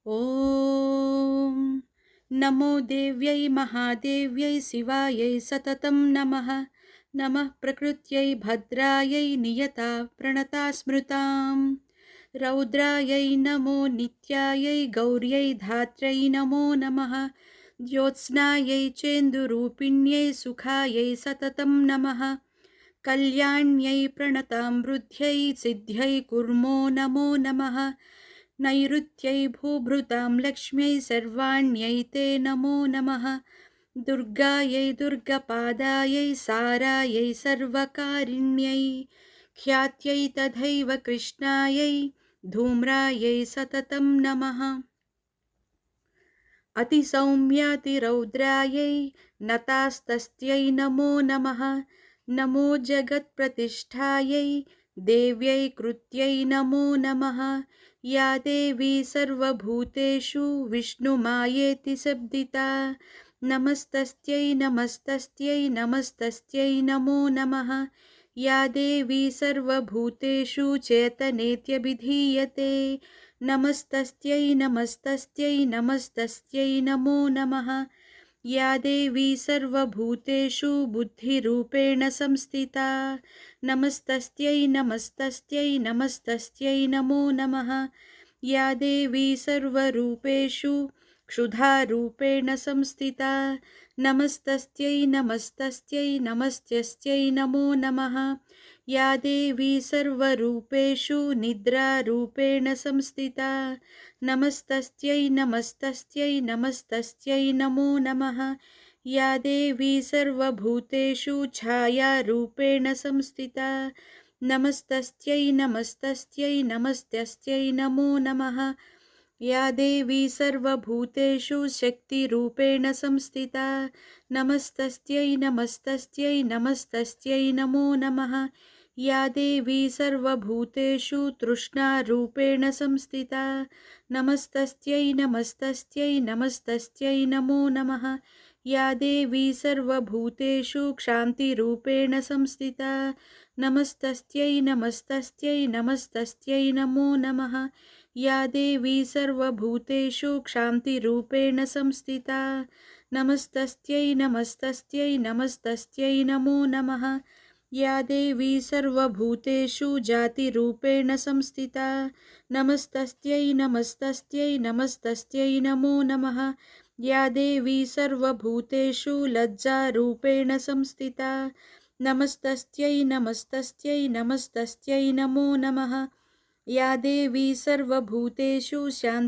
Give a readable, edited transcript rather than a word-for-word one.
ॐ नमो देव्यै महादेव्यै शिवायै सततं नमः। नमः प्रकृत्यै भद्रायै नियता प्रणता स्मृताम्। रौद्रायै नमो नित्यायै गौर्यै धात्र्यै नमो नमः। ज्योत्स्नायै चेन्दुरूपिण्यै सुखायै सततं नमः। कल्याण्यै प्रणतां वृद्ध्यै सिद्ध्यै कुर्मो नमो नमः। नैऋत्यै भूभृतां लक्ष्म्यै सर्वाण्यै ते नमो नमः। दुर्गायै दुर्गपादायै सारायै सर्वकारिण्यै ख्यात्यै तथैव कृष्णायै धूम्रायै सततं नमः। अतिसौम्यातिरौद्रायै नतास्तस्यै नमो नमः। नमो जगत्प्रतिष्ठायै देव्यै कृत्यै नमो नमः। या देवी सर्वभूतेषु विष्णुमायेति शब्दिता नमस्तस्यै नमस्तस्यै नमस्तस्यै नमो नमः। या देवी सर्वभूतेषु चेतनेत्यभिधीयते नमस्तस्यै नमस्तस्यै नमस्तस्यै नमो नमः। या देवी सर्वभूतेषु बुद्धिरूपेण संस्थिता नमस्तस्यै नमस्तस्यै नमस्तस्यै नमो नमः। या देवी सर्वरूपेषु क्षुधारूपेण संस्थिता नमस्तस्यै नमस्तस्यै नमस्तस्यै नमो नमः। या देवी सर्वरूपेषु निद्रारूपेण संस्थिता नमस्तस्यै नमस्तस्यै नमस्तस्यै नमो नमः। या देवी सर्वभूतेषु छायारूपेण संस्थिता नमस्तस्यै नमस्तस्यै नमस्तस्यै नमो नमः। या देवी सर्वभूतेषु शक्तिरूपेण संस्थिता नमस्तस्यै नमस्तस्यै नमस्तस्यै नमो नमः। या देवी सर्वभूतेषु तृष्णारूपेण संस्थिता नमस्तस्यै नमस्तस्यै नमस्तस्यै नमो नमः। या देवी सर्वभूतेषु क्षान्तिरूपेण संस्थिता नमस्तस्यै नमस्तस्यै नमस्तस्यै नमो नमः। या देवी सर्वभूतेषु क्षान्तिरूपेण संस्थिता नमस्तस्यै नमस्तस्यै नमस्तस्यै नमो नमः। या देवी सर्वभूतेषु जातिरूपेण संस्थिता नमस्तस्यै नमस्तस्यै नमस्तस्यै नमो नमः। या देवी सर्वभूतेषु लज्जारूपेण संस्थिता नमस्तस्यै नमस्तस्यै नमस्तस्यै नमो नमः। या देवी सर्वभूतेषु शान्तिरूपेण